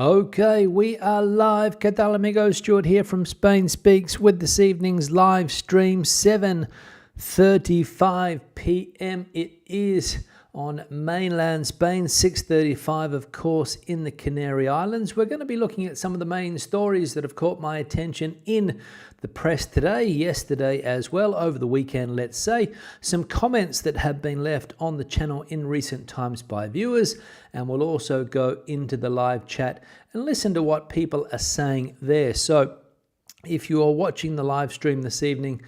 Okay, we are live. ¿Qué tal, amigos? Stuart here from Spain Speaks with this evening's live stream, 7:35 p.m. It is on mainland Spain, 6:35, of course, in the Canary Islands. We're going to be looking at some of the main stories that have caught my attention in the press today, yesterday as well, over the weekend, let's say. Some comments that have been left on the channel in recent times by viewers, and we'll also go into the live chat and listen to what people are saying there. So if you are watching the live stream this evening,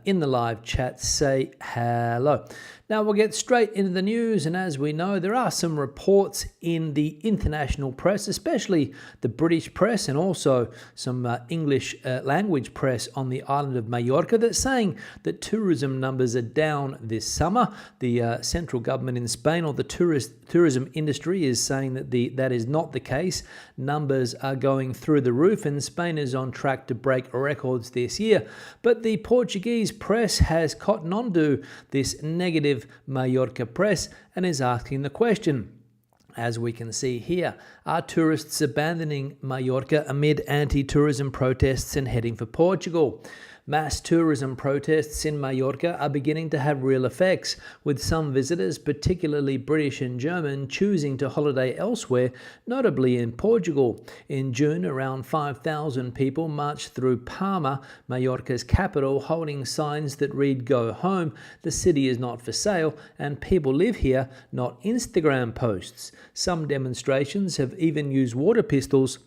in the live chat, say hello. Now we'll get straight into the news, and as we know, there are some reports in the international press, especially the British press and also some English language press on the island of Mallorca, that's saying that tourism numbers are down this summer. The central government in Spain, or the tourism industry, is saying that that is not the case. Numbers are going through the roof, and Spain is on track to break records this year. But the Portuguese press has cottoned onto this negative Mallorca press and is asking the question, as we can see here: are tourists abandoning Mallorca amid anti-tourism protests and heading for Portugal? Mass tourism protests in Mallorca are beginning to have real effects, with some visitors, particularly British and German, choosing to holiday elsewhere, notably in Portugal. In June, around 5,000 people marched through Palma, Mallorca's capital, holding signs that read "Go home, the city is not for sale, and people live here," not Instagram posts. Some demonstrations have even used water pistols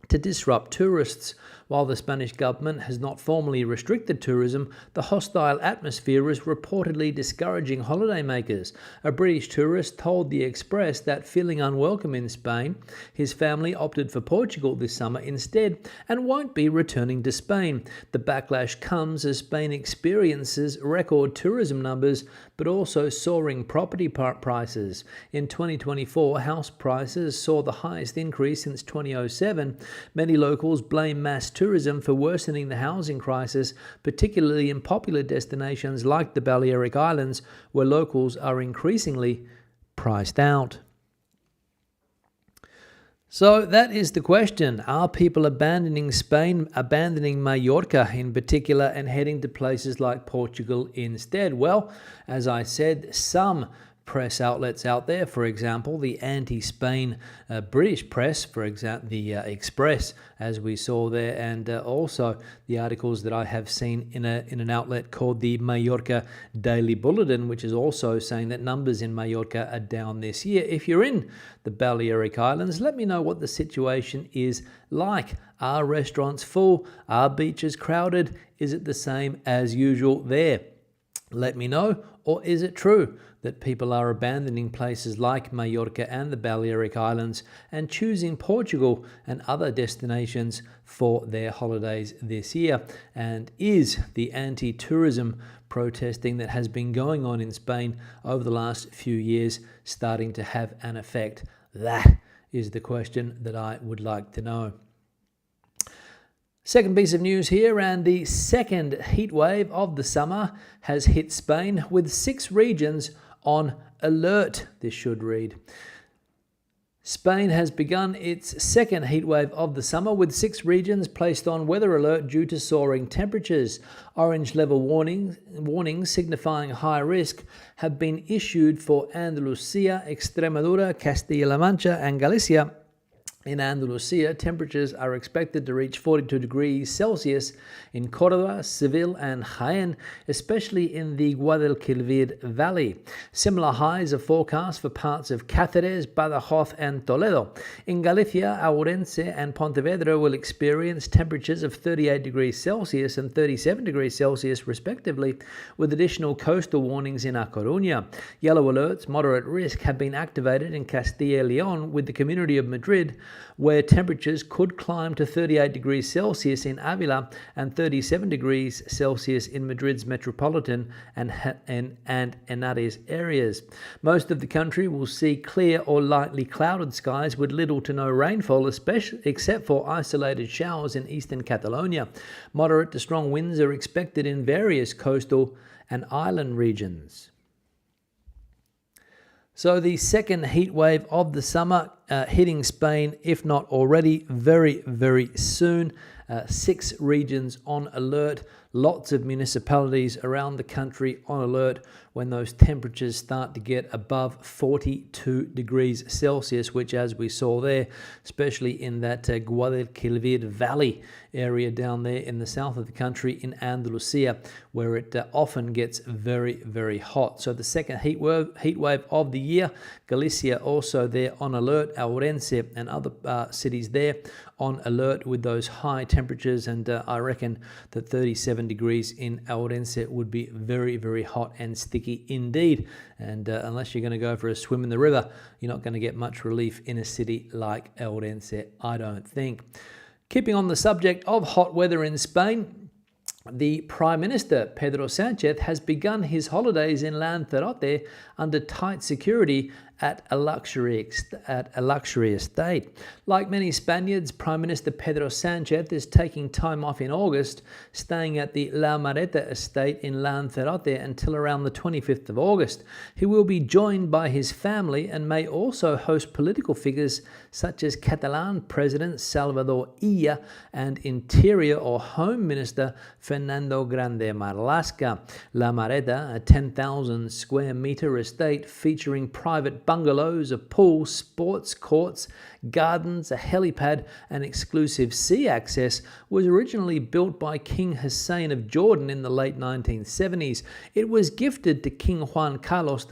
to disrupt tourists. While the Spanish government has not formally restricted tourism, the hostile atmosphere is reportedly discouraging holidaymakers. A British tourist told The Express that, feeling unwelcome in Spain, his family opted for Portugal this summer instead and won't be returning to Spain. The backlash comes as Spain experiences record tourism numbers, but also soaring property prices. In 2024, house prices saw the highest increase since 2007. Many locals blame mass tourism for worsening the housing crisis, particularly in popular destinations like the Balearic Islands, where locals are increasingly priced out. So that is the question. Are people abandoning Spain, abandoning Mallorca in particular, and heading to places like Portugal instead? Well, as I said, some press outlets out there, for example, the anti-Spain British press, for example, the Express, as we saw there, and also the articles that I have seen in an outlet called the Mallorca Daily Bulletin, which is also saying that numbers in Mallorca are down this year. If you're in the Balearic Islands, let me know what the situation is like. Are restaurants full? Are beaches crowded? Is it the same as usual there? Let me know. Or is it true that people are abandoning places like Mallorca and the Balearic Islands and choosing Portugal and other destinations for their holidays this year? And is the anti-tourism protesting that has been going on in Spain over the last few years starting to have an effect? That is the question that I would like to know. Second piece of news here, and the second heat wave of the summer has hit Spain, with 6 regions on alert, this should read. Spain has begun its second heat wave of the summer, with 6 regions placed on weather alert due to soaring temperatures. Orange level warnings signifying high risk have been issued for Andalusia, Extremadura, Castilla-La Mancha and Galicia. In Andalusia, temperatures are expected to reach 42 degrees Celsius in Córdoba, Seville and Jaén, especially in the Guadalquivir Valley. Similar highs are forecast for parts of Cáceres, Badajoz and Toledo. In Galicia, Ourense and Pontevedra will experience temperatures of 38 degrees Celsius and 37 degrees Celsius respectively, with additional coastal warnings in A Coruña. Yellow alerts, moderate risk, have been activated in Castilla y León, with the community of Madrid, where temperatures could climb to 38 degrees Celsius in Avila and 37 degrees Celsius in Madrid's metropolitan and Henares areas. Most of the country will see clear or lightly clouded skies with little to no rainfall, except for isolated showers in eastern Catalonia. Moderate to strong winds are expected in various coastal and island regions. So the second heat wave of the summer hitting Spain, if not already, very, very soon. 6 regions on alert, lots of municipalities around the country on alert when those temperatures start to get above 42 degrees Celsius, which, as we saw there, especially in that Guadalquivir Valley area down there in the south of the country in Andalusia, where it often gets very, very hot. So the second heat wave of the year, Galicia also there on alert, Ourense and other cities there on alert with those high temperatures, and I reckon that 37 degrees in Ourense would be very, very hot and sticky indeed. And unless you're going to go for a swim in the river, you're not going to get much relief in a city like Ourense, I don't think. Keeping on the subject of hot weather in Spain, the Prime Minister, Pedro Sanchez, has begun his holidays in Lanzarote under tight security at a luxury estate. Like many Spaniards, Prime Minister Pedro Sanchez is taking time off in August, staying at the La Mareta estate in Lanzarote until around the 25th of August. He will be joined by his family and may also host political figures such as Catalan President Salvador Illa and Interior or Home Minister Fernando Grande Marlaska. La Mareta, a 10,000 square metre estate featuring private bungalows, a pool, sports courts, gardens, a helipad and exclusive sea access, was originally built by King Hussein of Jordan in the late 1970s. It was gifted to King Juan Carlos I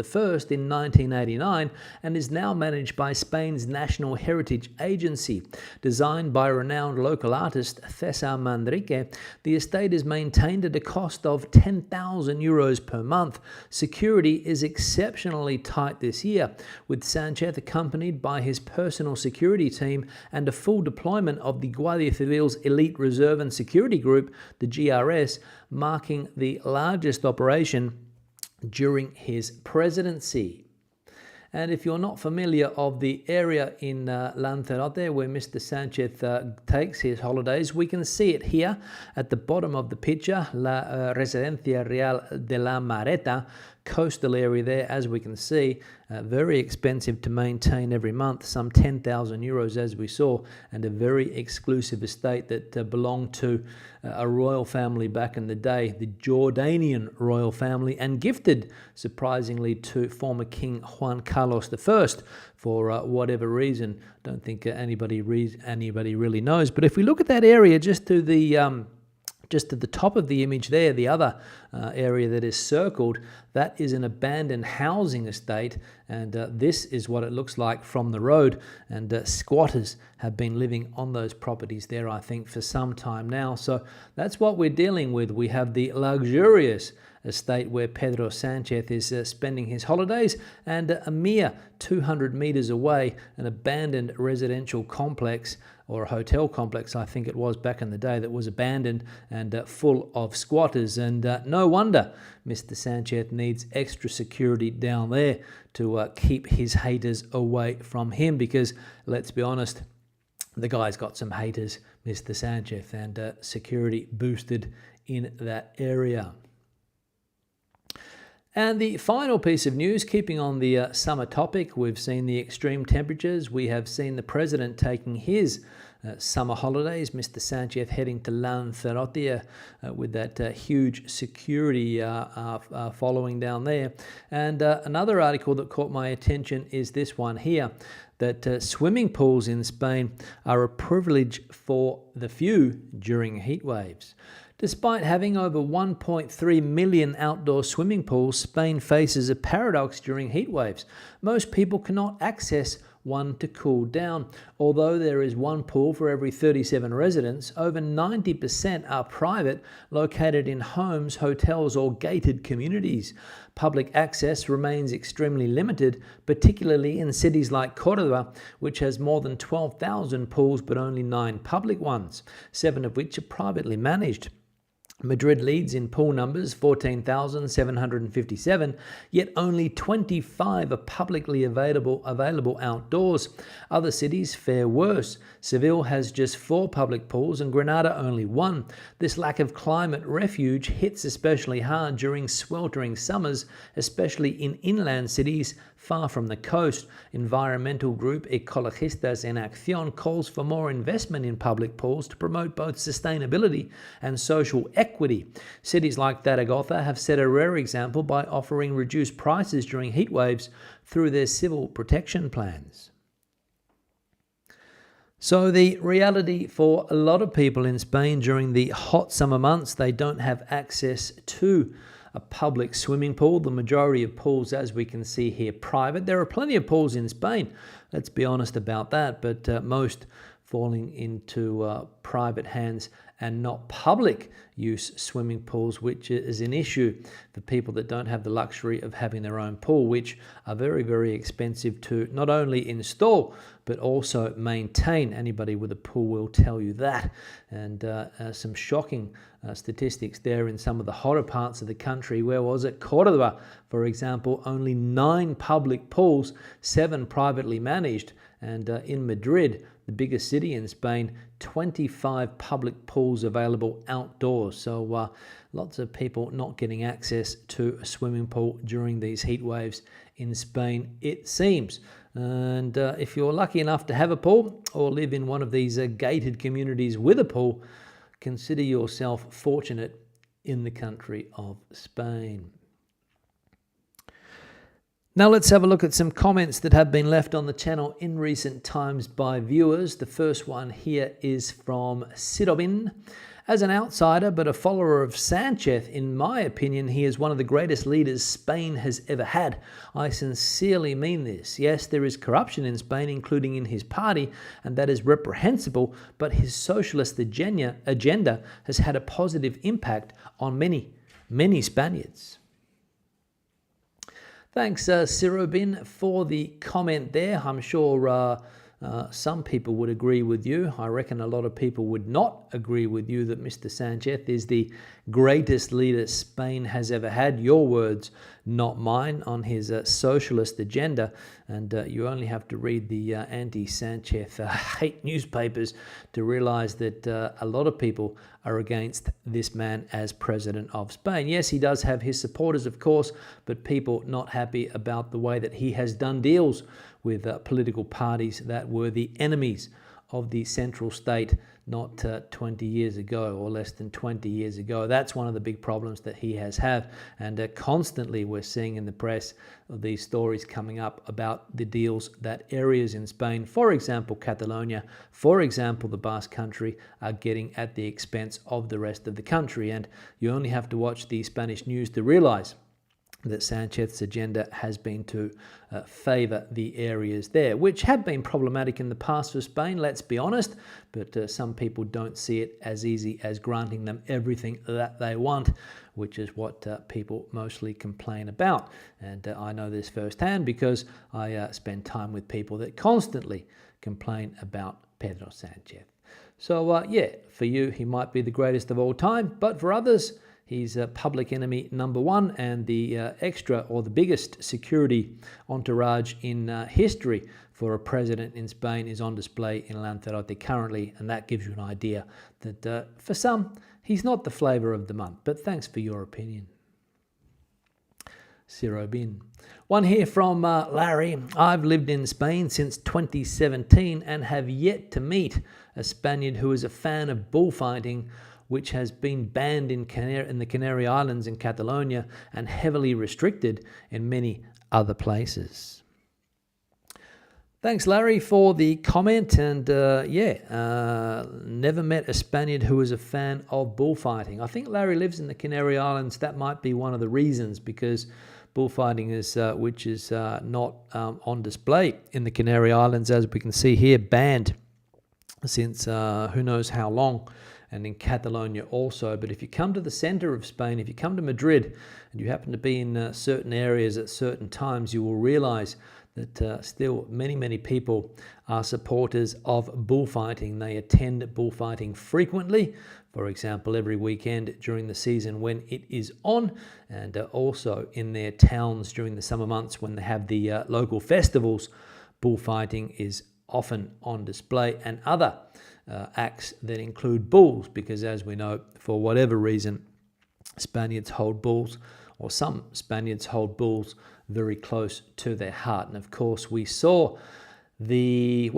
in 1989 and is now managed by Spain's National Heritage Agency. Designed by renowned local artist Cesar Manrique, the estate is maintained at a cost of €10,000 per month. Security is exceptionally tight this year, with Sanchez accompanied by his personal security team and a full deployment of the Guardia Civil's Elite Reserve and Security Group, the GRS, marking the largest operation during his presidency. And if you're not familiar of the area in Lanzarote where Mr. Sanchez takes his holidays, we can see it here at the bottom of the picture, La Residencia Real de la Mareta, coastal area there, as we can see. Very expensive to maintain every month, some €10,000 as we saw, and a very exclusive estate that belonged to a royal family back in the day, the Jordanian royal family, and gifted, surprisingly, to former King Juan Carlos I for whatever reason. Don't think anybody really knows. But if we look at that area just to the top of the image there, the other area that is circled, that is an abandoned housing estate, and this is what it looks like from the road, and squatters have been living on those properties there, I think, for some time now. So that's what we're dealing with. We have the luxurious estate where Pedro Sanchez is spending his holidays, and a mere 200 meters away, an abandoned residential complex, or a hotel complex, I think it was back in the day, that was abandoned and full of squatters. And no wonder Mr. Sanchez needs extra security down there to keep his haters away from him, because let's be honest, the guy's got some haters, Mr. Sanchez, and security boosted in that area. And the final piece of news, keeping on the summer topic, we've seen the extreme temperatures. We have seen the president taking his summer holidays, Mr. Sanchez heading to Lanzarote with that huge security following down there. And another article that caught my attention is this one here, that swimming pools in Spain are a privilege for the few during heat waves. Despite having over 1.3 million outdoor swimming pools, Spain faces a paradox during heat waves. Most people cannot access one to cool down. Although there is one pool for every 37 residents, over 90% are private, located in homes, hotels, or gated communities. Public access remains extremely limited, particularly in cities like Córdoba, which has more than 12,000 pools but only 9 public ones, 7 of which are privately managed. Madrid leads in pool numbers, 14,757, yet only 25 are publicly available outdoors. Other cities fare worse. Seville has just 4 public pools and Granada only 1. This lack of climate refuge hits especially hard during sweltering summers, especially in inland cities far from the coast. Environmental group Ecologistas en Acción calls for more investment in public pools to promote both sustainability and social equity. Cities like Zaragoza have set a rare example by offering reduced prices during heat waves through their civil protection plans. So the reality for a lot of people in Spain during the hot summer months, they don't have access to a public swimming pool. The majority of pools, as we can see here, private. There are plenty of pools in Spain, let's be honest about that, but most falling into private hands and not public use swimming pools, which is an issue for people that don't have the luxury of having their own pool, which are very, very expensive to not only install, but also maintain. Anybody with a pool will tell you that. And some shocking statistics there in some of the hotter parts of the country. Where was it? Córdoba, for example, only 9 public pools, 7 privately managed. And in Madrid, the biggest city in Spain, 25 public pools available outdoors. So lots of people not getting access to a swimming pool during these heat waves in Spain, it seems. And if you're lucky enough to have a pool or live in one of these gated communities with a pool, consider yourself fortunate in the country of Spain. Now let's have a look at some comments that have been left on the channel in recent times by viewers. The first one here is from Sidobin. As an outsider but a follower of Sanchez, in my opinion, he is one of the greatest leaders Spain has ever had. I sincerely mean this. Yes, there is corruption in Spain, including in his party, and that is reprehensible, but his socialist agenda has had a positive impact on many Spaniards. Thanks, Sirobin, for the comment there. I'm sure some people would agree with you. I reckon a lot of people would not agree with you that Mr. Sanchez is the greatest leader Spain has ever had. Your words, not mine, on his socialist agenda. And you only have to read the anti-Sanchez hate newspapers to realize that a lot of people are against this man as president of Spain. Yes, he does have his supporters, of course, but people not happy about the way that he has done deals with political parties that were the enemies of the central state not 20 years ago or less than 20 years ago. That's one of the big problems that he has had. And constantly we're seeing in the press of these stories coming up about the deals that areas in Spain, for example, Catalonia, for example, the Basque Country, are getting at the expense of the rest of the country. And you only have to watch the Spanish news to realize that Sanchez's agenda has been to favour the areas there, which have been problematic in the past for Spain, let's be honest, but some people don't see it as easy as granting them everything that they want, which is what people mostly complain about. And I know this firsthand because I spend time with people that constantly complain about Pedro Sanchez. So yeah, for you, he might be the greatest of all time, but for others, he's public enemy number 1 and the extra or the biggest security entourage in history for a president in Spain is on display in Lanzarote currently, and that gives you an idea that for some, he's not the flavour of the month. But thanks for your opinion. Zero bin. One here from Larry. I've lived in Spain since 2017 and have yet to meet a Spaniard who is a fan of bullfighting, which has been banned in the Canary Islands in Catalonia and heavily restricted in many other places. Thanks, Larry, for the comment. And never met a Spaniard who was a fan of bullfighting. I think Larry lives in the Canary Islands. That might be one of the reasons, because bullfighting is, which is not on display in the Canary Islands, as we can see here, banned since who knows how long. And in Catalonia also. But if you come to the center of Spain, if you come to Madrid and you happen to be in certain areas at certain times, you will realize that still many people are supporters of bullfighting. They attend bullfighting frequently, for example, every weekend during the season when it is on, and also in their towns during the summer months when they have the local festivals. Bullfighting is often on display, and other acts that include bulls, because as we know, for whatever reason, Spaniards hold bulls, or some Spaniards hold bulls very close to their heart. And of course, we saw the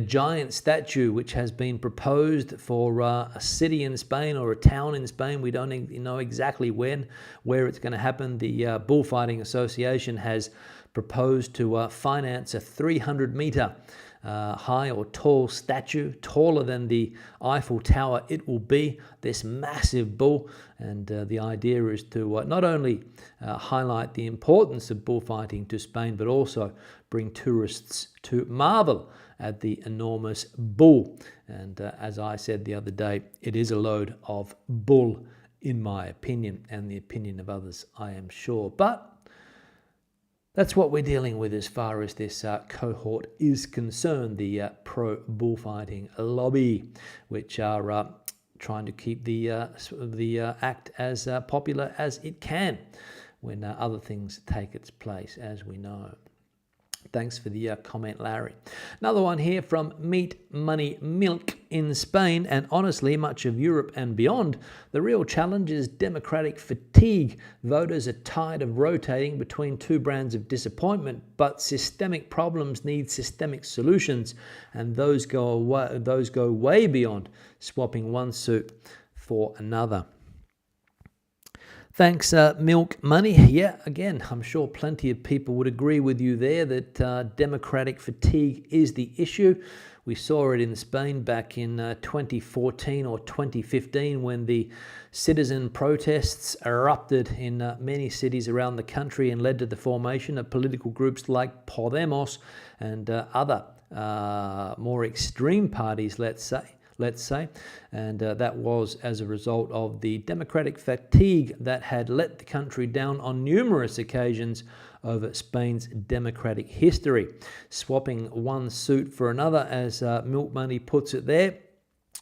giant statue which has been proposed for a city in Spain or a town in Spain. We don't know exactly where it's going to happen. The Bullfighting Association has proposed to finance a 300-meter high or tall statue, taller than the Eiffel Tower it will be, this massive bull. And the idea is to not only highlight the importance of bullfighting to Spain, but also bring tourists to marvel at the enormous bull. And as I said the other day, it is a load of bull, in my opinion, and the opinion of others, I am sure. But that's what we're dealing with as far as this cohort is concerned, the pro-bullfighting lobby, which are trying to keep the act as popular as it can when other things take its place, as we know. Thanks for the comment, Larry. Another one here from Meat Money Milk in Spain, and honestly, much of Europe and beyond. The real challenge is democratic fatigue. Voters are tired of rotating between two brands of disappointment, but systemic problems need systemic solutions, and those go way beyond swapping one suit for another. Thanks, Milk Money. Yeah, again, I'm sure plenty of people would agree with you there that democratic fatigue is the issue. We saw it in Spain back in 2014 or 2015 when the citizen protests erupted in many cities around the country and led to the formation of political groups like Podemos and other more extreme parties, let's say, and that was as a result of the democratic fatigue that had let the country down on numerous occasions over Spain's democratic history. Swapping one suit for another, as Milk Money puts it there.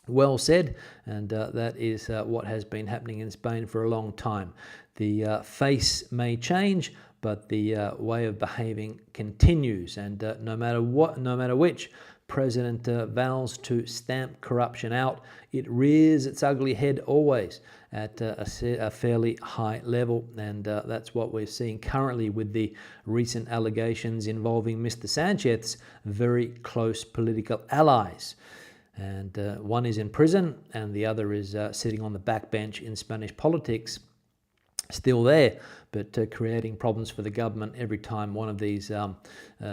Well said, and that is what has been happening in Spain for a long time. The face may change, but the way of behaving continues, and no matter which president vows to stamp corruption out, it rears its ugly head always at a fairly high level, and that's what we're seeing currently with the recent allegations involving Mr. Sanchez's very close political allies. And one is in prison and the other is sitting on the backbench in Spanish politics, still there, but creating problems for the government every time one of these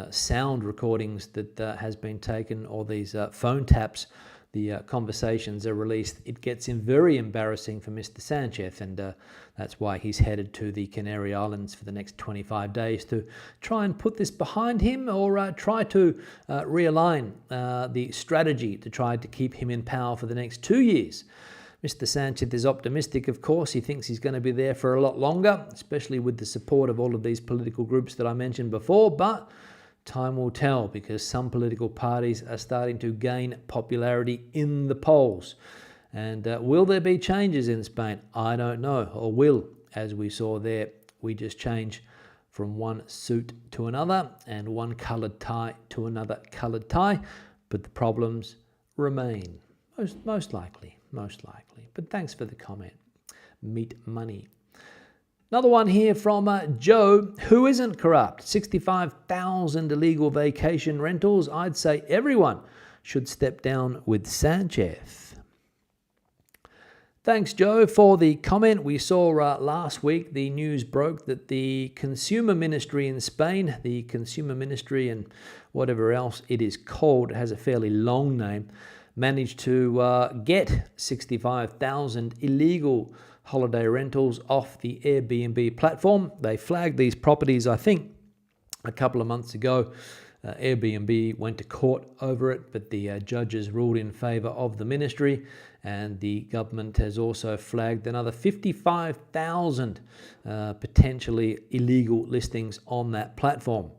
sound recordings that has been taken, or these phone taps, the conversations are released. It gets very embarrassing for Mr. Sanchez, and that's why he's headed to the Canary Islands for the next 25 days to try and put this behind him, or try to realign the strategy to try to keep him in power for the next 2 years. Mr. Sanchez is optimistic, of course. He thinks he's going to be there for a lot longer, especially with the support of all of these political groups that I mentioned before. But time will tell, because some political parties are starting to gain popularity in the polls. And will there be changes in Spain? I don't know. Or will, as we saw there, we just change from one suit to another and one coloured tie to another coloured tie. But the problems remain, most likely. But thanks for the comment, Meat Money. Another one here from Joe, who isn't corrupt. 65,000 illegal vacation rentals. I'd say everyone should step down with Sanchez. Thanks, Joe, for the comment. We saw last week the news broke that the Consumer Ministry in Spain, the Consumer Ministry and whatever else it is called, it has a fairly long name, managed to get 65,000 illegal holiday rentals off the Airbnb platform. They flagged these properties, I think, a couple of months ago. Airbnb went to court over it, but the judges ruled in favour of the ministry, and the government has also flagged another 55,000 potentially illegal listings on that platform.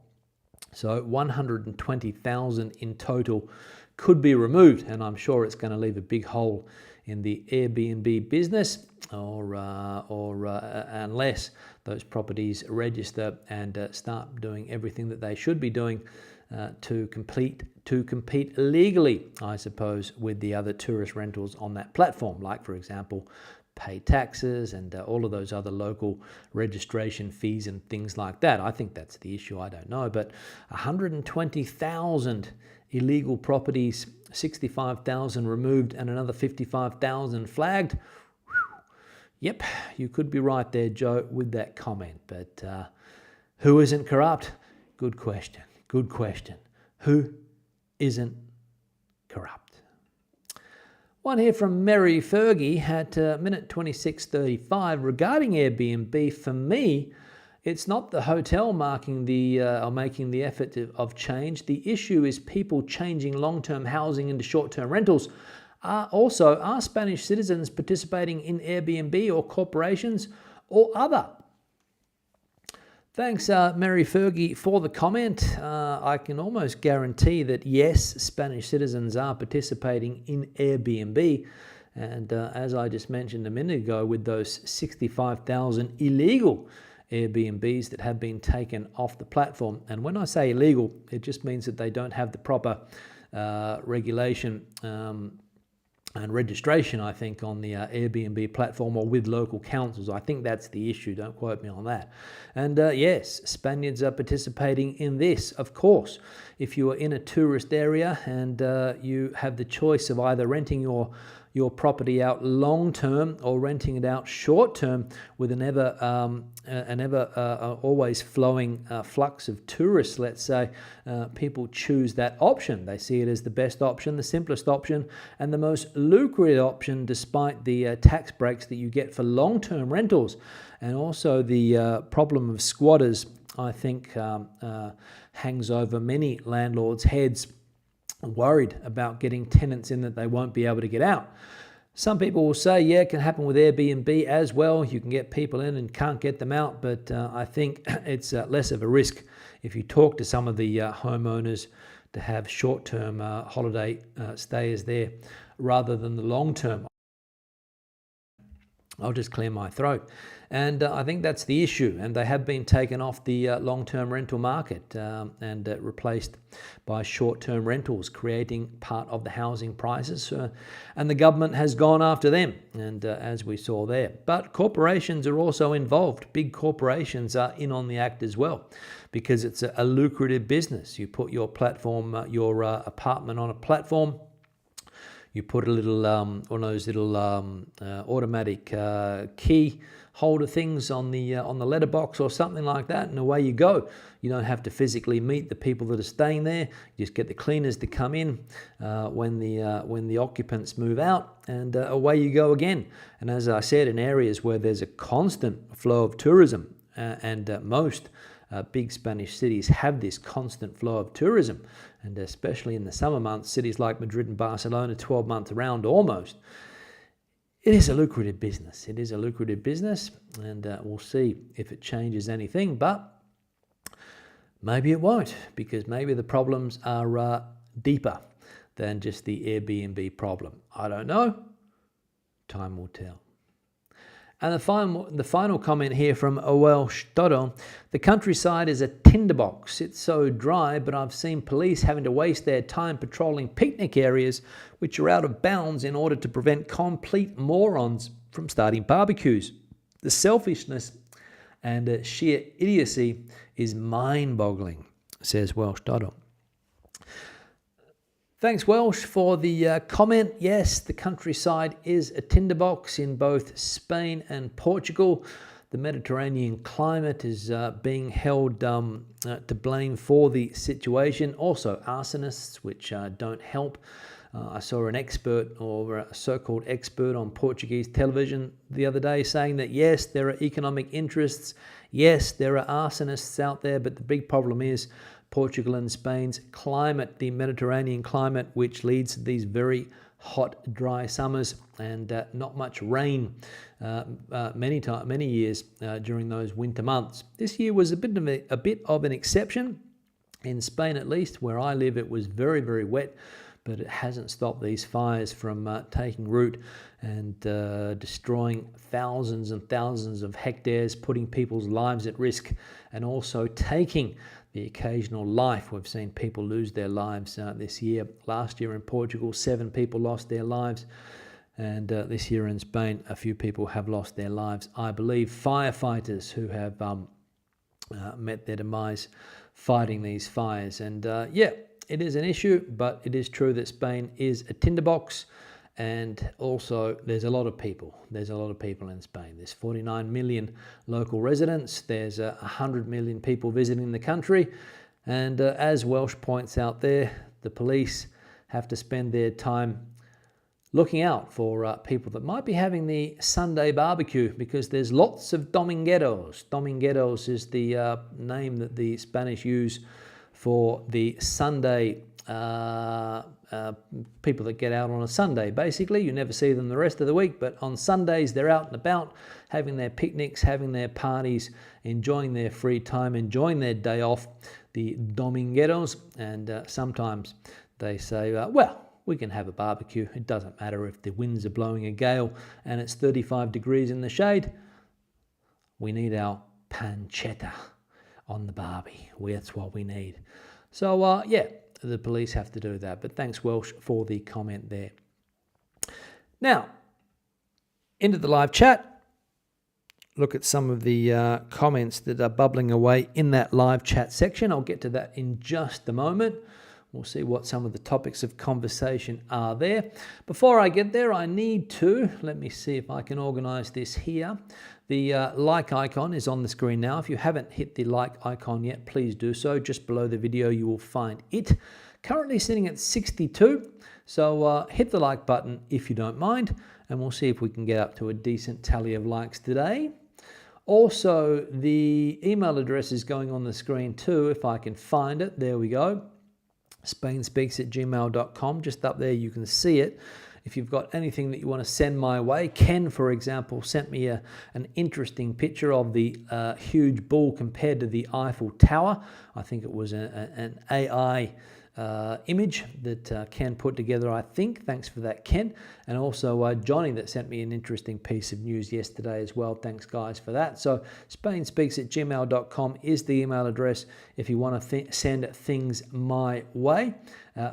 So 120,000 in total could be removed, and I'm sure it's going to leave a big hole in the Airbnb business, or unless those properties register and start doing everything that they should be doing to compete legally, I suppose, with the other tourist rentals on that platform, like, for example, pay taxes and all of those other local registration fees and things like that. I think that's the issue. I don't know. But 120,000 illegal properties, 65,000 removed and another 55,000 flagged. Yep, you could be right there, Joe, with that comment. But who isn't corrupt? Good question. Good question. Who isn't corrupt? One here from Mary Fergie at minute 26:35 regarding Airbnb. For me, it's not the hotel making the effort of change. The issue is people changing long-term housing into short-term rentals. Are Spanish citizens participating in Airbnb or corporations or other? Thanks, Mary Fergie, for the comment. I can almost guarantee that, yes, Spanish citizens are participating in Airbnb. And as I just mentioned a minute ago, with those 65,000 illegal Airbnbs that have been taken off the platform. And when I say illegal, it just means that they don't have the proper regulation and registration, I think, on the Airbnb platform or with local councils. I think that's the issue. Don't quote me on that. And yes, Spaniards are participating in this, of course. If you are in a tourist area and you have the choice of either renting your property out long term or renting it out short term with an ever always flowing flux of tourists, let's say, people choose that option. They see it as the best option, the simplest option, and the most lucrative option, despite the tax breaks that you get for long-term rentals. And also the problem of squatters, I think, hangs over many landlords' heads, worried about getting tenants in that they won't be able to get out. Some people will say, yeah, it can happen with Airbnb as well. You can get people in and can't get them out. But I think it's less of a risk if you talk to some of the homeowners to have short-term holiday stays there rather than the long-term. I'll just clear my throat. And I think that's the issue. And they have been taken off the long-term rental market and replaced by short-term rentals, creating part of the housing prices. And the government has gone after them, and as we saw there. But corporations are also involved. Big corporations are in on the act as well, because it's a lucrative business. You put your platform, your apartment on a platform. You put a little one of those little automatic key holder things on the letterbox or something like that, and away you go. You don't have to physically meet the people that are staying there. You just get the cleaners to come in when the occupants move out, and away you go again. And as I said, in areas where there's a constant flow of tourism, and most big Spanish cities have this constant flow of tourism, and especially in the summer months, cities like Madrid and Barcelona, 12 months around almost. It is a lucrative business. It is a lucrative business, and we'll see if it changes anything, but maybe it won't, because maybe the problems are deeper than just the Airbnb problem. I don't know. Time will tell. And the final comment here from Welsh Dodo. The countryside is a tinderbox. It's so dry, but I've seen police having to waste their time patrolling picnic areas which are out of bounds in order to prevent complete morons from starting barbecues. The selfishness and sheer idiocy is mind-boggling, says Welsh Dodo. Thanks, Welsh, for the comment. Yes, the countryside is a tinderbox in both Spain and Portugal. The Mediterranean climate is being held to blame for the situation. Also, arsonists, which don't help. I saw an expert, or a so-called expert, on Portuguese television the other day saying that, yes, there are economic interests. Yes, there are arsonists out there, but the big problem is Portugal and Spain's climate, the Mediterranean climate, which leads to these very hot, dry summers and not much rain many years during those winter months. This year was a bit of an exception. In Spain, at least, where I live, it was very, very wet, but it hasn't stopped these fires from taking root and destroying thousands and thousands of hectares, putting people's lives at risk, and also taking the occasional life. We've seen people lose their lives this year. Last year in Portugal, 7 people lost their lives. And this year in Spain, a few people have lost their lives. I believe firefighters who have met their demise fighting these fires. And yeah, it is an issue, but it is true that Spain is a tinderbox. And also, there's a lot of people. There's a lot of people in Spain. There's 49 million local residents. There's 100 million people visiting the country. And as Welsh points out there, the police have to spend their time looking out for people that might be having the Sunday barbecue, because there's lots of domingueros. Domingueros is the name that the Spanish use for the Sunday people that get out on a Sunday. Basically, you never see them the rest of the week, but on Sundays they're out and about having their picnics, having their parties, enjoying their free time, enjoying their day off, the domingueros. And sometimes they say, well, we can have a barbecue. It doesn't matter if the winds are blowing a gale and it's 35 degrees in the shade. We need our pancetta on the barbie. That's what we need. So yeah, the police have to do that. But thanks, Welsh, for the comment there. Now, into the live chat. Look at some of the comments that are bubbling away in that live chat section. I'll get to that in just a moment. We'll see what some of the topics of conversation are there. Before I get there, I need to, let me see if I can organize this here. The like icon is on the screen now. If you haven't hit the like icon yet, please do so. Just below the video, you will find it. Currently sitting at 62. So hit the like button if you don't mind, and we'll see if we can get up to a decent tally of likes today. Also, the email address is going on the screen too, if I can find it. There we go. spainspeaks@gmail.com. Just up there, you can see it. If you've got anything that you want to send my way, Ken, for example, sent me an interesting picture of the huge bull compared to the Eiffel Tower. I think it was an AI image that Ken put together, I think. Thanks for that, Ken. And also Johnny, that sent me an interesting piece of news yesterday as well. Thanks, guys, for that. So spainspeaks@gmail.com is the email address if you want to send things my way.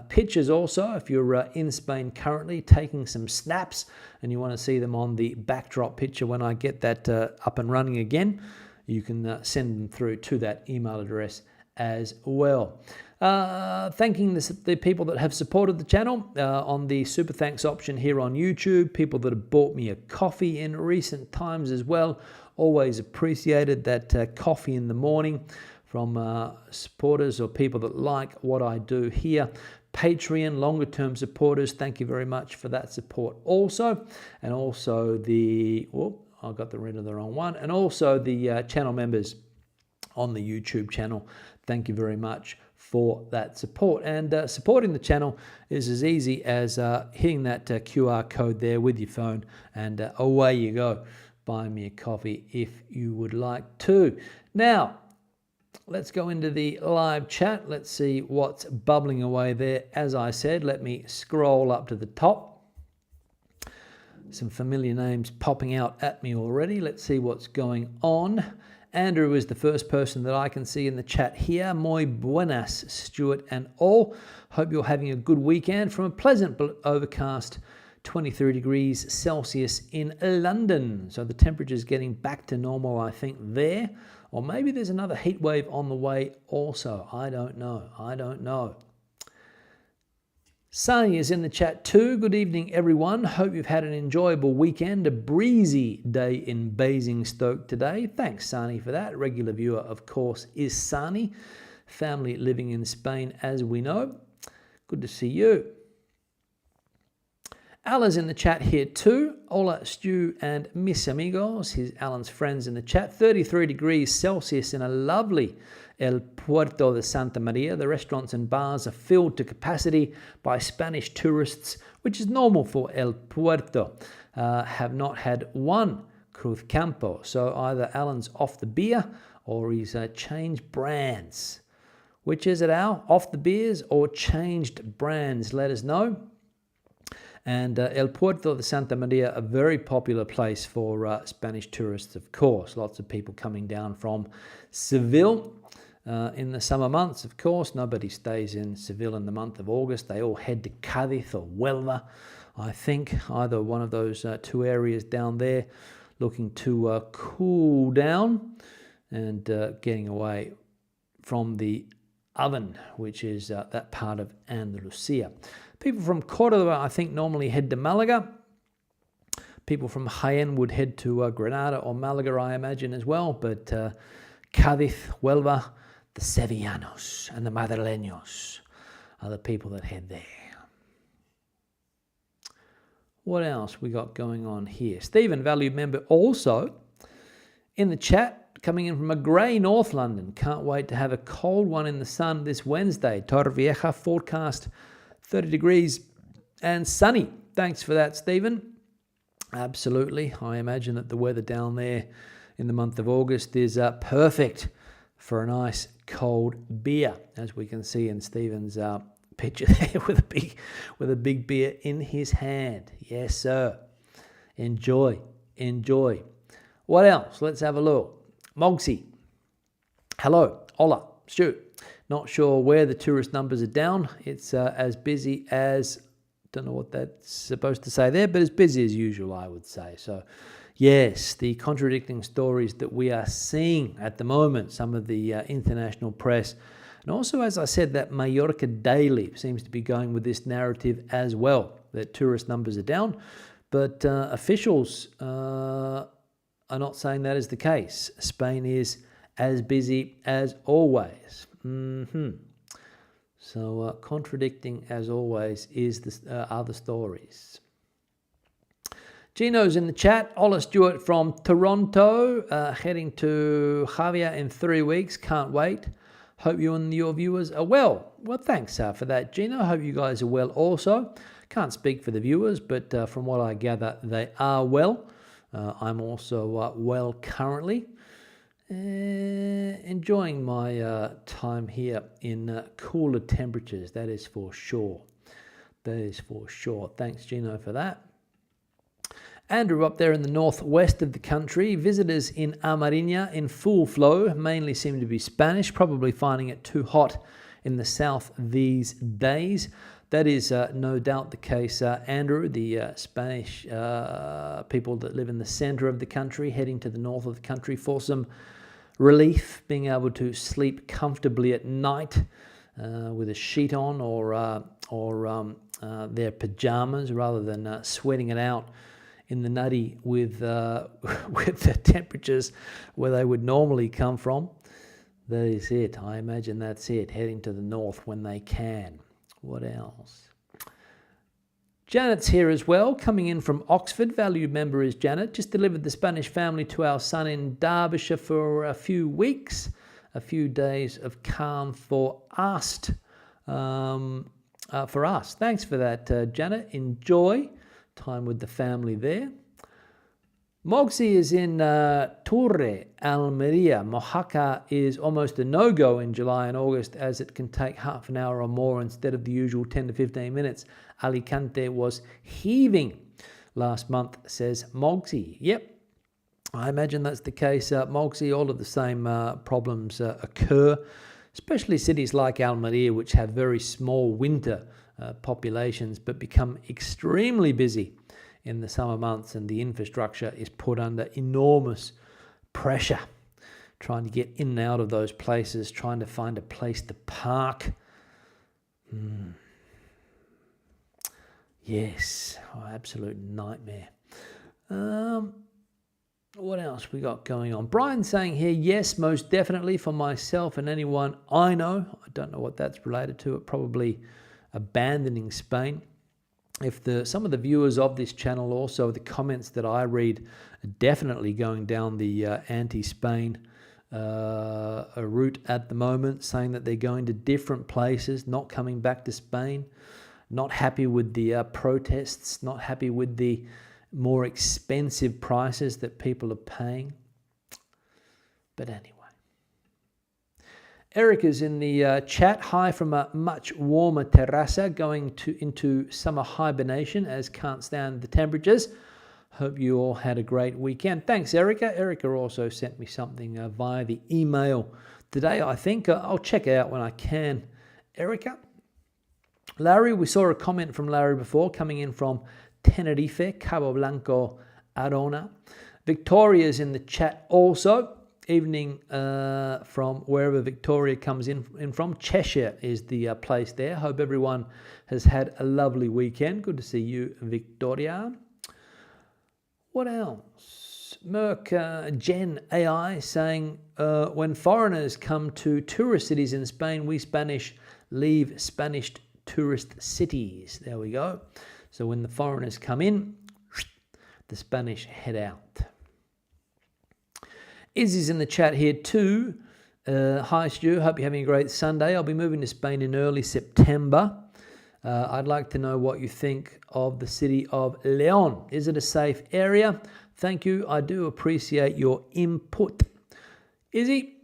Pictures also, if you're in Spain currently taking some snaps and you want to see them on the backdrop picture when I get that up and running again, you can send them through to that email address as well. Thanking the people that have supported the channel on the super thanks option here on YouTube, people that have bought me a coffee in recent times as well. Always appreciated that coffee in the morning from supporters or people that like what I do here. Patreon, longer term supporters, thank you very much for that support also. And also the, I got rid of the wrong one. And also the channel members on the YouTube channel, thank you very much for that support. And supporting the channel is as easy as hitting that QR code there with your phone, and away you go. Buy me a coffee if you would like to. Now, let's go into the live chat. Let's see what's bubbling away there. As I said, let me scroll up to the top. Some familiar names popping out at me already. Let's see what's going on. Andrew is the first person that I can see in the chat here. Muy buenas, Stuart and all. Hope you're having a good weekend from a pleasant but overcast 23 degrees Celsius in London. So the temperature is getting back to normal, I think, there. Or maybe there's another heat wave on the way also. I don't know. Sunny is in the chat too. Good evening, everyone. Hope you've had an enjoyable weekend. A breezy day in Basingstoke today. Thanks, Sunny, for that. Regular viewer, of course, is Sunny. Family living in Spain, as we know. Good to see you. Ala's in the chat here too. Hola, Stu and mis amigos. Here's Alan's friends in the chat. 33 degrees Celsius in a lovely El Puerto de Santa Maria. The restaurants and bars are filled to capacity by Spanish tourists, which is normal for El Puerto. Have not had one Cruz Campo. So either Alan's off the beer or he's changed brands. Which is it, Al? Off the beers or changed brands? Let us know. And El Puerto de Santa Maria, a very popular place for Spanish tourists, of course. Lots of people coming down from Seville. in the summer months. Of course, nobody stays in Seville in the month of August. They all head to Cádiz or Huelva, I think, either one of those two areas down there, looking to cool down and getting away from the oven, which is that part of Andalusia. People from Córdoba, I think, normally head to Malaga. People from Jaén would head to Granada or Malaga, I imagine, as well. But Cádiz, Huelva, the Sevillanos and the Madrileños are the people that head there. What else we got going on here? Stephen, valued member, also in the chat, coming in from a grey North London. Can't wait to have a cold one in the sun this Wednesday. Torrevieja forecast 30 degrees and sunny. Thanks for that, Stephen. Absolutely. I imagine that the weather down there in the month of August is perfect for a nice cold beer, as we can see in Stephen's picture there with a big beer in his hand. Yes, sir. Enjoy. What else? Let's have a look. Mogsy. Hello. Hola. Stuart. Not sure where the tourist numbers are down. It's as busy as, don't know what that's supposed to say there, but as busy as usual, I would say. So, yes, the contradicting stories that we are seeing at the moment, some of the international press, and also, as I said, that Mallorca Daily seems to be going with this narrative as well, that tourist numbers are down, but officials are not saying that is the case. Spain is as busy as always. So contradicting as always are the stories. Gino's in the chat. Hola, Stuart from Toronto, heading to Javier in 3 weeks. Can't wait. Hope you and your viewers are well. Well, thanks for that, Gino. Hope you guys are well also. Can't speak for the viewers, but from what I gather, they are well. I'm also well currently. Enjoying my time here in cooler temperatures, that is for sure. Thanks, Gino, for that. Andrew up there in the northwest of the country. Visitors in Amariña in full flow, mainly seem to be Spanish, probably finding it too hot in the south these days. That is no doubt the case, Andrew. The Spanish people that live in the center of the country, heading to the north of the country for some relief, being able to sleep comfortably at night with a sheet on or their pajamas rather than sweating it out in the nutty with the temperatures where they would normally come from. That is it. I imagine that's it, heading to the north when they can. What else? Janet's here as well, coming in from Oxford. Valued member is Janet. Just delivered the Spanish family to our son in Derbyshire for a few weeks. A few days of calm for us. Thanks for that, Janet. Enjoy time with the family there. Mogsy is in Torre, Almeria. Mojaca is almost a no-go in July and August, as it can take half an hour or more instead of the usual 10 to 15 minutes. Alicante was heaving last month, says Mogsy. Yep, I imagine that's the case, Mogsy. All of the same problems occur, especially cities like Almeria, which have very small winter populations but become extremely busy in the summer months, and the infrastructure is put under enormous pressure, trying to get in and out of those places, trying to find a place to park. Yes, absolute nightmare. What else we got going on? Brian saying here, yes, most definitely for myself and anyone I know. I don't know what that's related to. It probably abandoning Spain. If some of the viewers of this channel, also the comments that I read, are definitely going down the anti-Spain route at the moment, saying that they're going to different places, not coming back to Spain, not happy with the protests, not happy with the more expensive prices that people are paying. But anyway. Eric is in the chat. Hi from a much warmer Terrassa, going into summer hibernation as can't stand the temperatures. Hope you all had a great weekend. Thanks, Erica. Erica also sent me something via the email today, I think. I'll check it out when I can. Erica. Larry, we saw a comment from Larry before coming in from Tenerife, Cabo Blanco, Arona. Victoria's in the chat also. Evening from wherever Victoria comes in from. Cheshire is the place there. Hope everyone has had a lovely weekend. Good to see you, Victoria. What else? Merck Gen AI saying, when foreigners come to tourist cities in Spain, we Spanish leave Spanish tourist cities. There we go. So when the foreigners come in, the Spanish head out. Izzy's in the chat here too. Hi Stu, hope you're having a great Sunday. I'll be moving to Spain in early September. I'd like to know what you think of the city of León. Is it a safe area? Thank you. I do appreciate your input. Izzy,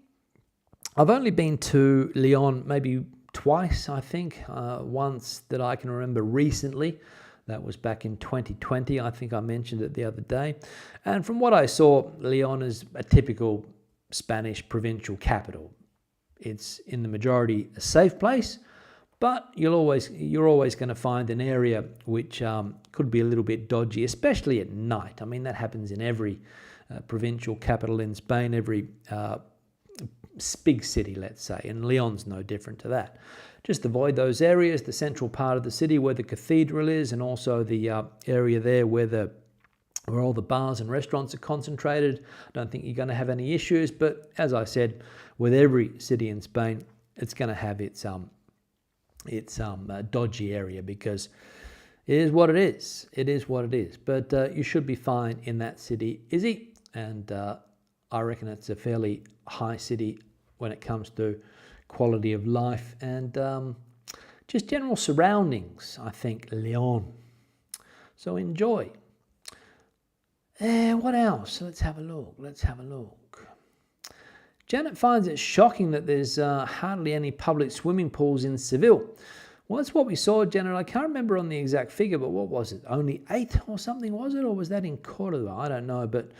I've only been to León maybe twice, I think. Once that I can remember recently. That was back in 2020. I think I mentioned it the other day. And from what I saw, León is a typical Spanish provincial capital. It's in the majority a safe place, but you're always going to find an area which could be a little bit dodgy, especially at night. I mean, that happens in every provincial capital in Spain, every big city, let's say, and León's no different to that. Just avoid those areas, the central part of the city where the cathedral is, and also the area there where all the bars and restaurants are concentrated. I don't think you're going to have any issues, but as I said, with every city in Spain, it's going to have its dodgy area because it is what it is. It is what it is. But you should be fine in that city, Izzy, and I reckon it's a fairly high city when it comes to quality of life and just general surroundings, I think, León. So enjoy. What else? Let's have a look. Janet finds it shocking that there's hardly any public swimming pools in Seville. Well, that's what we saw, Janet. I can't remember on the exact figure, but what was it? Only 8 or something, was it? Or was that in Córdoba? I don't know, but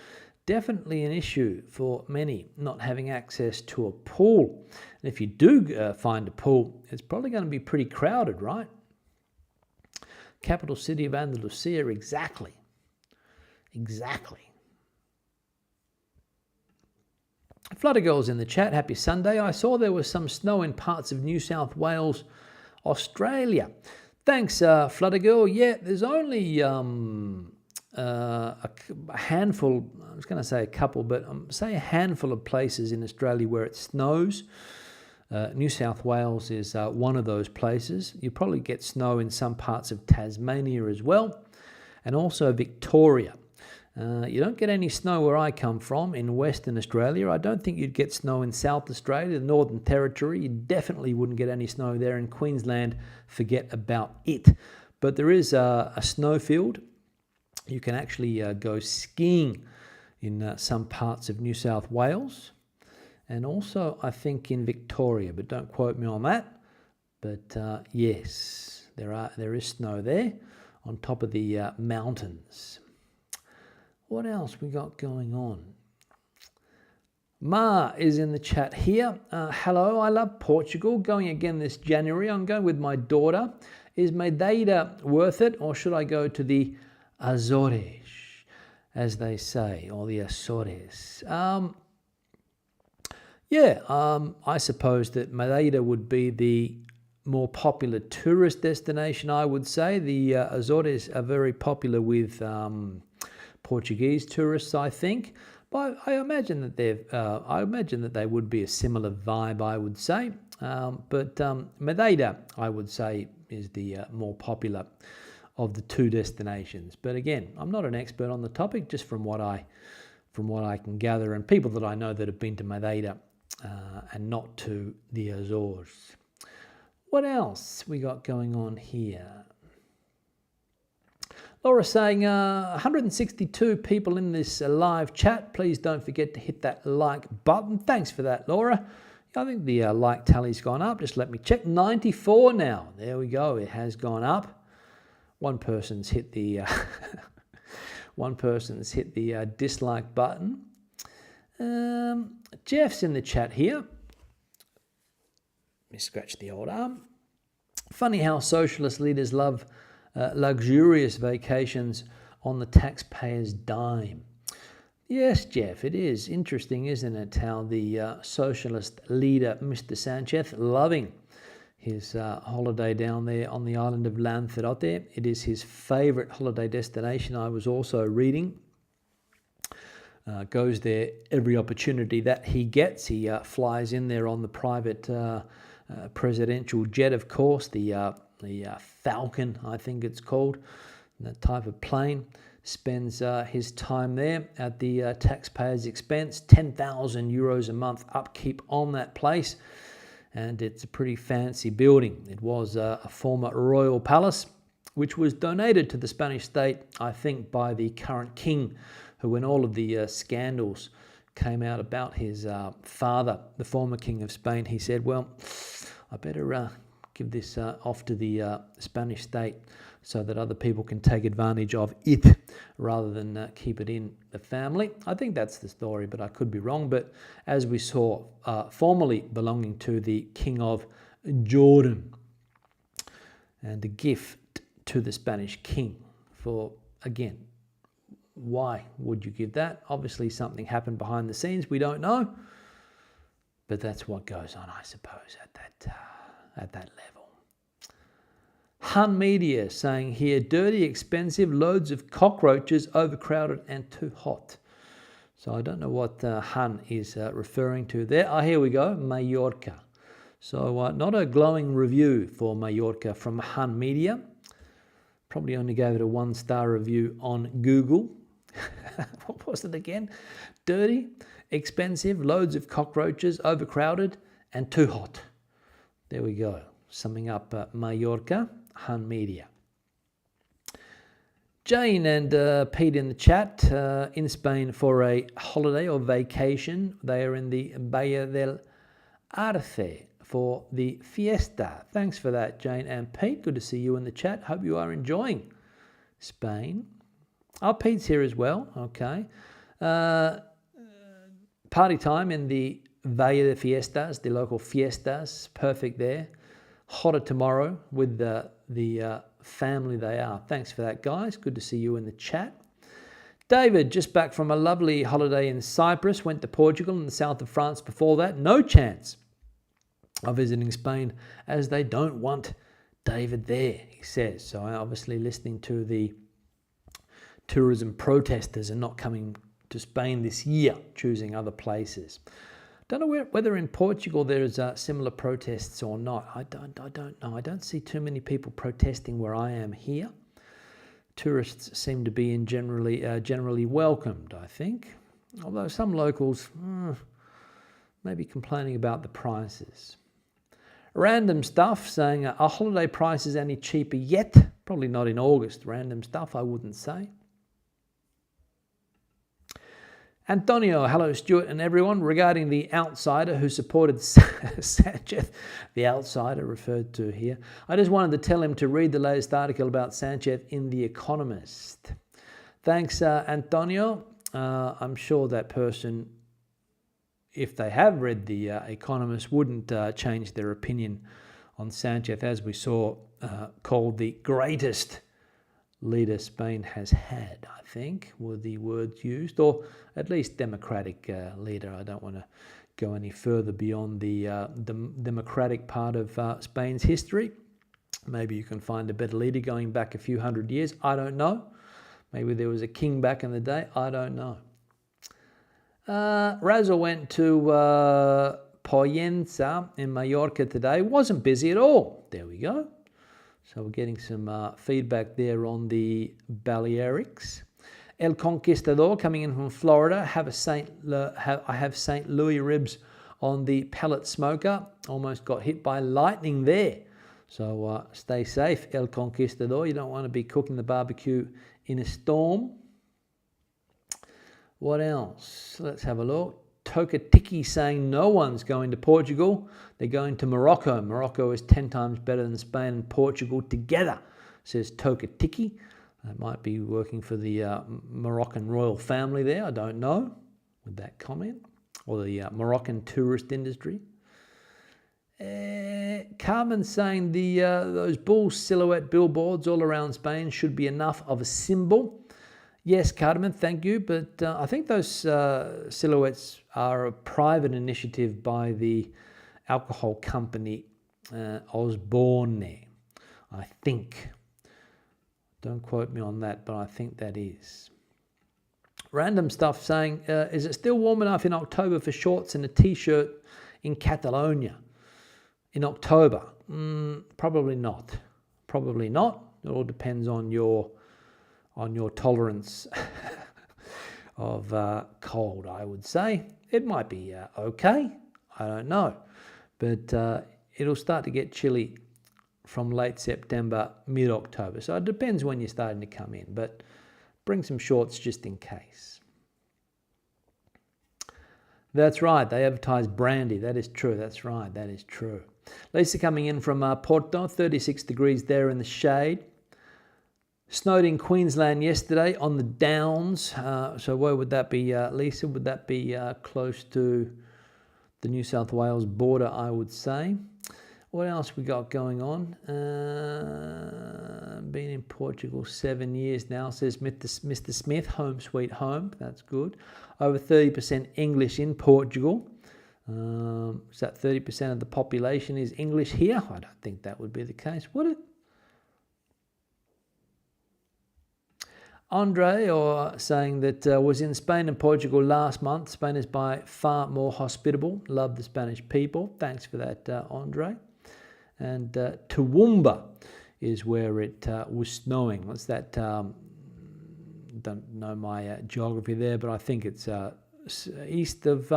definitely an issue for many not having access to a pool. And if you do find a pool, it's probably going to be pretty crowded, right? Capital city of Andalusia, exactly. Flutter Girl's in the chat. Happy Sunday. I saw there was some snow in parts of New South Wales, Australia. Thanks, Flutter Girl. Yeah, there's only a handful, I was going to say a couple, but say a handful of places in Australia where it snows. New South Wales is one of those places. You probably get snow in some parts of Tasmania as well, and also Victoria. You don't get any snow where I come from in Western Australia. I don't think you'd get snow in South Australia, the Northern Territory. You definitely wouldn't get any snow there. In Queensland, forget about it. But there is a snowfield. You can actually go skiing in some parts of New South Wales, and also I think in Victoria, but don't quote me on that. But yes, there is snow there on top of the mountains. What else we got going on? Ma is in the chat here. Hello, I love Portugal. Going again this January. I'm going with my daughter. Is Madeira worth it, or should I go to the Azores, as they say, or the Azores? I suppose that Madeira would be the more popular tourist destination, I would say. The Azores are very popular with Portuguese tourists, I think. But I imagine that they would be a similar vibe, I would say. But Madeira, I would say, is the more popular of the two destinations. But again, I'm not an expert on the topic, just from what I can gather, and people that I know that have been to Madeira and not to the Azores. What else we got going on here? Laura saying 162 people in this live chat. Please don't forget to hit that like button. Thanks for that, Laura. I think the like tally's gone up. Just let me check. 94 now. There we go. It has gone up. One person's hit the dislike button. Jeff's in the chat here. me scratch the old arm. Funny how socialist leaders love luxurious vacations on the taxpayer's dime. Yes, Jeff, it is interesting, isn't it, how the socialist leader, Mr. Sanchez, loving his holiday down there on the island of Lanzarote. It is his favourite holiday destination, I was also reading. Goes there every opportunity that he gets. He flies in there on the private presidential jet, of course, the Falcon, I think it's called, that type of plane. Spends his time there at the taxpayer's expense, 10,000 euros a month upkeep on that place. And it's a pretty fancy building. It was a former royal palace, which was donated to the Spanish state, I think, by the current king, who, when all of the scandals came out about his father, the former king of Spain, he said, well, I better give this off to the Spanish state so that other people can take advantage of it rather than keep it in the family. I think that's the story, but I could be wrong. But as we saw, formerly belonging to the King of Jordan, and a gift to the Spanish king for, again, why would you give that? Obviously something happened behind the scenes, we don't know. But that's what goes on, I suppose, at that level. Hun Media saying here, dirty, expensive, loads of cockroaches, overcrowded and too hot. So I don't know what Hun is referring to there. Here we go, Mallorca. So not a glowing review for Mallorca from Hun Media. Probably only gave it a 1-star review on Google. What was it again? Dirty, expensive, loads of cockroaches, overcrowded and too hot. There we go. Summing up Mallorca, Hun Media. Jane and Pete in the chat, in Spain for a holiday or vacation. They are in the Bahía del Arce for the Fiesta. Thanks for that, Jane and Pete. Good to see you in the chat. Hope you are enjoying Spain. Oh, Pete's here as well. Okay. Party time in the Valle de Fiestas, the local fiestas. Perfect there. Hotter tomorrow with the family they are. Thanks for that, guys. Good to see you in the chat. David, just back from a lovely holiday in Cyprus, went to Portugal and the south of France before that. No chance of visiting Spain as they don't want David there, he says. So obviously listening to the tourism protesters and not coming to Spain this year, choosing other places. Don't know whether in Portugal there is similar protests or not. I don't know. I don't see too many people protesting where I am here. Tourists seem to be generally welcomed, I think. Although some locals may be complaining about the prices. Random stuff saying, are holiday prices any cheaper yet? Probably not in August. Random stuff, I wouldn't say. Antonio, hello Stuart and everyone. Regarding the outsider who supported Sanchez, the outsider referred to here, I just wanted to tell him to read the latest article about Sanchez in The Economist. Thanks, Antonio. I'm sure that person, if they have read The Economist, wouldn't change their opinion on Sanchez, as we saw, called the greatest leader Spain has had, I think, were the words used, or at least democratic leader. I don't want to go any further beyond the democratic part of Spain's history. Maybe you can find a better leader going back a few hundred years. I don't know. Maybe there was a king back in the day. I don't know. Raza went to Pollença in Mallorca today. Wasn't busy at all. There we go. So we're getting some feedback there on the Balearics. El Conquistador coming in from Florida. I have St. Louis ribs on the pellet smoker. Almost got hit by lightning there. So stay safe, El Conquistador. You don't want to be cooking the barbecue in a storm. What else? Let's have a look. Tokatiki saying no one's going to Portugal. They're going to Morocco. Morocco is 10 times better than Spain and Portugal together, says Tokatiki. That might be working for the Moroccan royal family there. I don't know with that comment. Or the Moroccan tourist industry. Carmen's saying those bull silhouette billboards all around Spain should be enough of a symbol. Yes, Carmen, thank you. But I think those silhouettes are a private initiative by the alcohol company Osborne, I think. Don't quote me on that, but I think that is. Random stuff saying, is it still warm enough in October for shorts and a t-shirt in Catalonia? In October? Probably not. Probably not. It all depends on your tolerance of cold, I would say. It might be okay. I don't know. But it'll start to get chilly from late September, mid-October. So it depends when you're starting to come in. But bring some shorts just in case. That's right. They advertise brandy. That is true. That's right. That is true. Lisa coming in from Porto, 36 degrees there in the shade. Snowed in Queensland yesterday on the Downs. So where would that be, Lisa? Would that be close to the New South Wales border, I would say? What else we got going on? Been in Portugal 7 years now, says Mr. Smith. Home sweet home. That's good. Over 30% English in Portugal. Is that 30% of the population is English here? I don't think that would be the case, would it? Andre, or saying that was in Spain and Portugal last month. Spain is by far more hospitable. Love the Spanish people. Thanks for that, Andre. And Toowoomba is where it was snowing. What's that? Don't know my geography there, but I think it's east of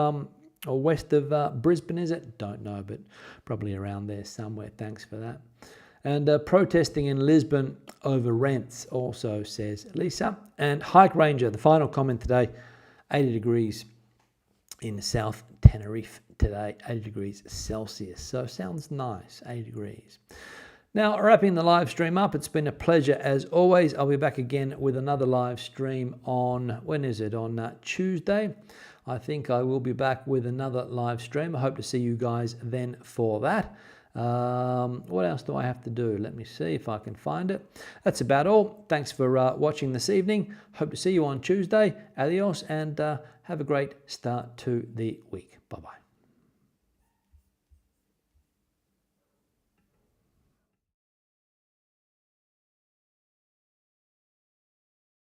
or west of Brisbane, is it? Don't know, but probably around there somewhere. Thanks for that. And protesting in Lisbon over rents also, says Lisa. And Hike Ranger, the final comment today, 80 degrees in South Tenerife today, 80 degrees Celsius. So sounds nice, 80 degrees. Now, wrapping the live stream up, it's been a pleasure as always. I'll be back again with another live stream on, when is it? On Tuesday. I think I will be back with another live stream. I hope to see you guys then for that. What else do I have to do? Let me see if I can find it. That's about all. Thanks for watching this evening. Hope to see you on Tuesday. Adios, and have a great start to the week. Bye-bye.